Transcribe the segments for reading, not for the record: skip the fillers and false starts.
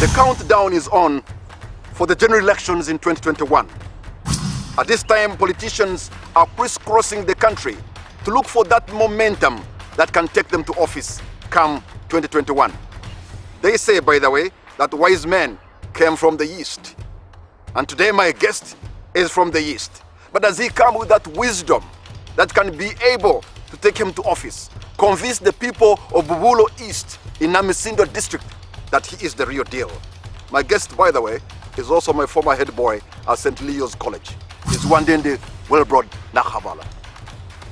The countdown is on for the general elections in 2021. At this time, politicians are crisscrossing the country to look for that momentum that can take them to office come 2021. They say, by the way, that wise men came from the East. And today my guest is from the East. But does he come with that wisdom that can be able to take him to office, convince the people of Bubulo East in Namisindwa District that he is the real deal? My guest, by the way, is also my former head boy at St. Leo's College. He's Wandende Wilbroad Nakhabala.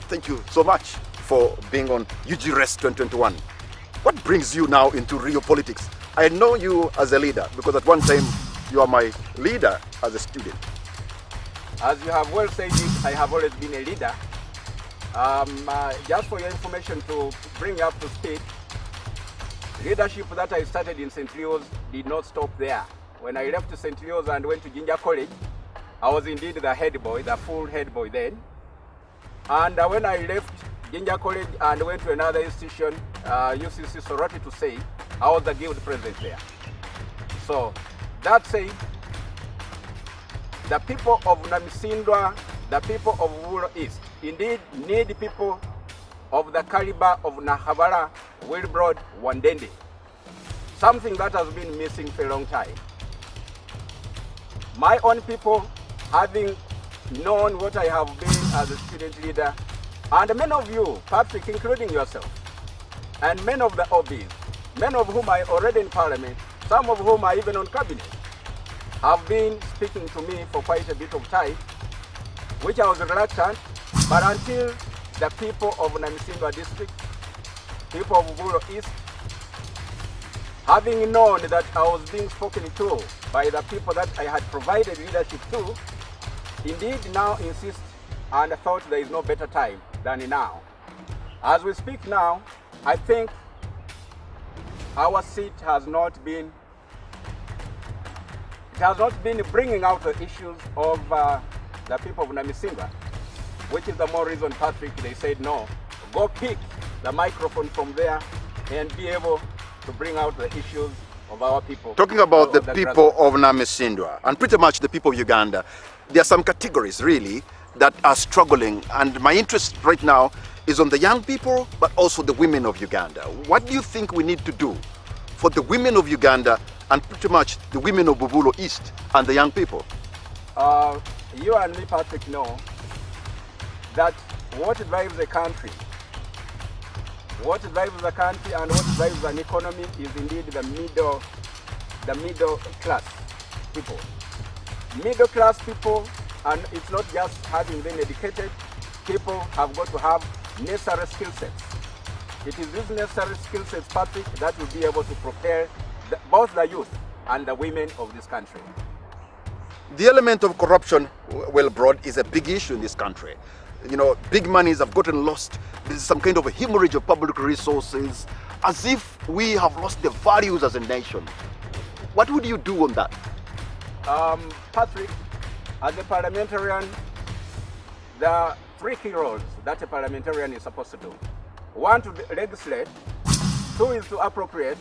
Thank you so much for being on UGRES 2021. What brings you now into real politics? I know you as a leader because at one time you are my leader as a student. As you have well said it, I have always been a leader. Just for your information to bring you up to speed, leadership that I started in St. Leo's did not stop there. When I left St. Leo's and went to Jinja College, I was indeed the head boy, the full head boy then. And when I left Jinja College and went to another institution, UCC Sorority to say, I was the guild president there. So that said, the people of Namisindwa, the people of Bubulo East, indeed need people of the caliber of Nakhabala, Wilbroad Wandende. Something that has been missing for a long time. My own people, having known what I have been as a student leader, and many of you, Patrick, including yourself, and many of the OBs, many of whom are already in parliament, some of whom are even on cabinet, have been speaking to me for quite a bit of time, which I was reluctant, but until the people of Namisindwa District, people of Bubulo East, having known that I was being spoken to by the people that I had provided leadership to, indeed now insist and thought there is no better time than now. As we speak now, I think our seat has not been bringing out the issues of the people of Namisindwa, which is the more reason, Patrick, they said no, go pick the microphone from there and be able to bring out the issues of our people. Talking about the people of Namisindwa and pretty much the people of Uganda, there are some categories really that are struggling, and my interest right now is on the young people but also the women of Uganda. What do you think we need to do for the women of Uganda and pretty much the women of Bubulo East and the young people? You and me, Patrick, know that what drives the country and what drives an economy is indeed the middle class people. Middle class people, and it's not just having been educated, people have got to have necessary skill sets. It is these necessary skill sets, Patrick, that will be able to prepare both the youth and the women of this country. The element of corruption, Wilbroad, is a big issue in this country. You know, big monies have gotten lost. There's some kind of a hemorrhage of public resources, as if we have lost the values as a nation. What would you do on that? Patrick, as a parliamentarian, there are three key roles that a parliamentarian is supposed to do. One, to legislate. Two is to appropriate.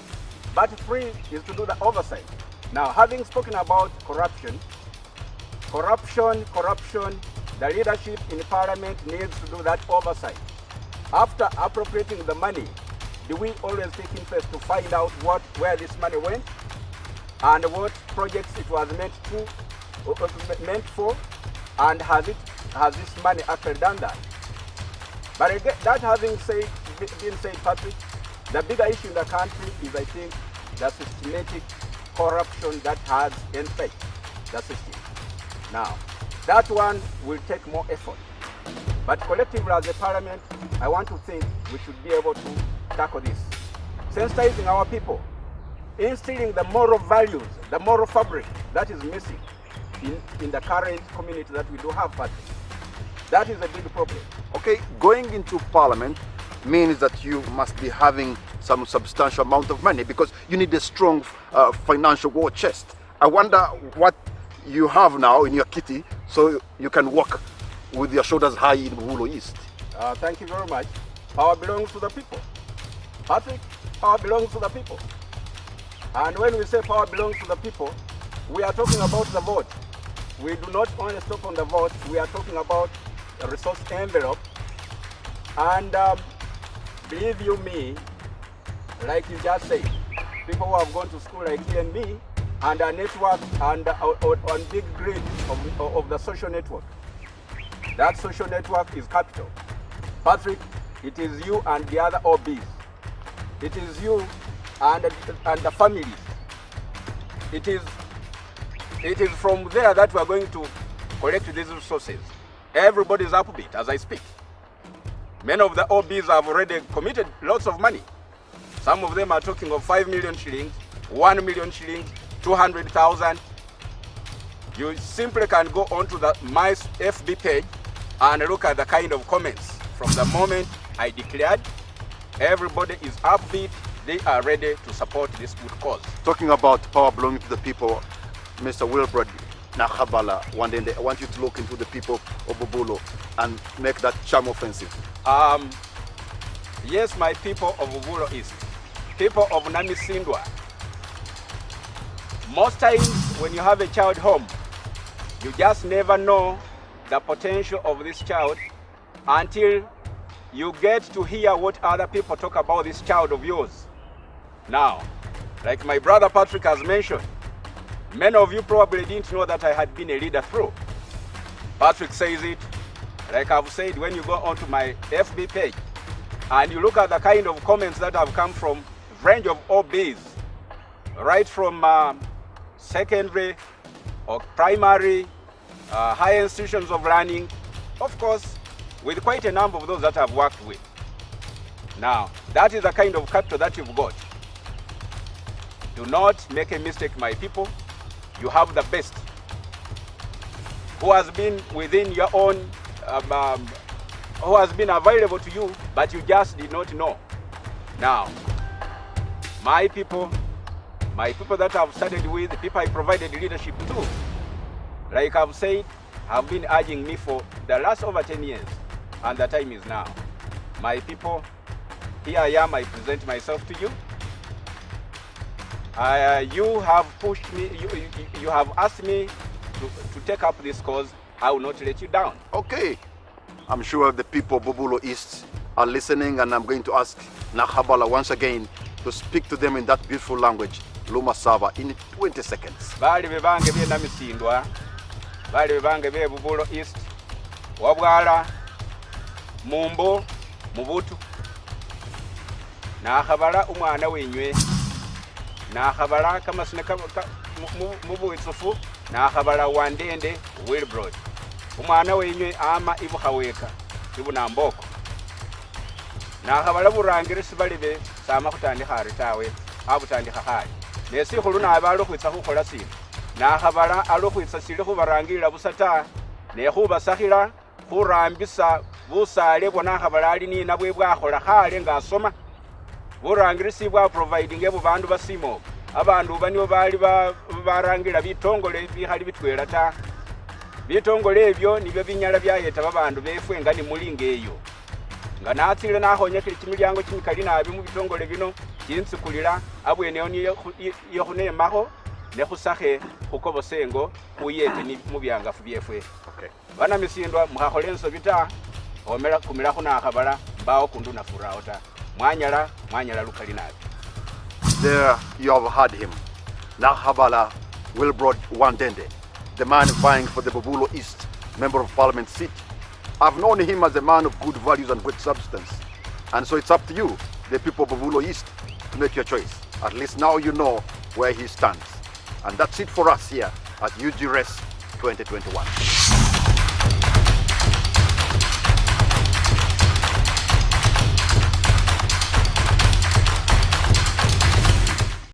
But three is to do the oversight. Now, having spoken about corruption, the leadership in parliament needs to do that oversight. After appropriating the money, do we always take interest to find out where this money went and what projects it was meant for, and has this money actually done that? But again, that having been said, Patrick, the bigger issue in the country is, I think, the systematic corruption that has infected the system. Now, that one will take more effort. But collectively as a parliament, I want to think we should be able to tackle this. Sensitizing our people, instilling the moral values, the moral fabric that is missing in the current community that we do have, Patrick. That is a big problem. Okay, going into parliament means that you must be having some substantial amount of money because you need a strong financial war chest. I wonder what you have now in your kitty so you can walk with your shoulders high in Bubulo East. Thank you very much. Power belongs to the people. Patrick, power belongs to the people. And when we say power belongs to the people, we are talking about the vote. We do not only stop on the vote, we are talking about a resource envelope. And believe you me, like you just said, people who have gone to school like you and me, and a network and on big grid of the social network. That social network is capital. Patrick, it is you and the other OBs. It is you and the families. It is from there that we are going to collect these resources. Everybody is upbeat as I speak. Many of the OBs have already committed lots of money. Some of them are talking of 5 million shillings, 1 million shillings, 200,000. You simply can go onto my FB page and look at the kind of comments. From the moment I declared, everybody is upbeat. They are ready to support this good cause. Talking about power belonging to the people, Mr. Wilbroad Nakhabala, Wandende, I want you to look into the people of Bubulo and make that charm offensive. Yes, my people of Bubulo East, people of Namisindwa. Most times when you have a child home, you just never know the potential of this child until you get to hear what other people talk about this child of yours. Now, like my brother Patrick has mentioned, many of you probably didn't know that I had been a leader through. Patrick says it, like I've said, when you go onto my FB page and you look at the kind of comments that have come from a range of OBs, right from secondary or primary, higher institutions of learning, of course, with quite a number of those that I've worked with. Now, that is the kind of capital that you've got. Do not make a mistake, my people. You have the best who has been within your own, who has been available to you, but you just did not know. Now, my people that I've started with, the people I provided leadership to, like I've said, have been urging me for the last over 10 years, and the time is now. My people, here I am, I present myself to you. You have pushed me, you have asked me to take up this cause. I will not let you down. Okay. I'm sure the people of Bubulo East are listening, and I'm going to ask Nakhabala once again to speak to them in that beautiful language, Luma Sava, in 20 seconds. Bali bebange bye Namisindwa, bali bebange bye Bubulo East, Wabwala, Mumbo, Mubutu, Nakhabala umwana wenywe, Nakhabala kamasine mubuitsufu, Nakhabala Wandende Wilbroad. Umwana wenywe ama ibukhaweka ibunamboko. Nakhabala burangire sibalibe sama kutandikha ari tawe abutandikha khali. Nesi khulu nabalo khwitsa khukhola sina. Nakhabala alo khwitsa sile khubarangirira busata ne khubasakhila khurambisa busale bwa Nakhabala ali ni nabwe bwakhola khale ngasoma. Burangirisi bwa providing ebu bandu basimo. Abandu baniyo bali barangira bitongole bihali bitwela ta. Bitongole ebyo nibyo binyala byayeta babandu befwe nga ni mulinga eyo. Nga natsile nakhonyekile kimilyango kimikali nabi mu bitongole bino kinsikulira abweneyo niyo yokhunemaho ne khusakhe khukobosengo khuyete ni mubyangafu byefwe. Okay. Banamisindwa mukhakhola ensobi ta omela kumila khunakhabala mbawo kundu nafurawo ta. Mwanyala lukali nabi. There you have heard him, Nakhabala Wilbroad Wandende, the man vying for the Bubulo East Member of Parliament seat. I've known him as a man of good values and great substance. And so it's up to you, the people of Bubulo East, to make your choice. At least now you know where he stands. And that's it for us here at UGRES 2021.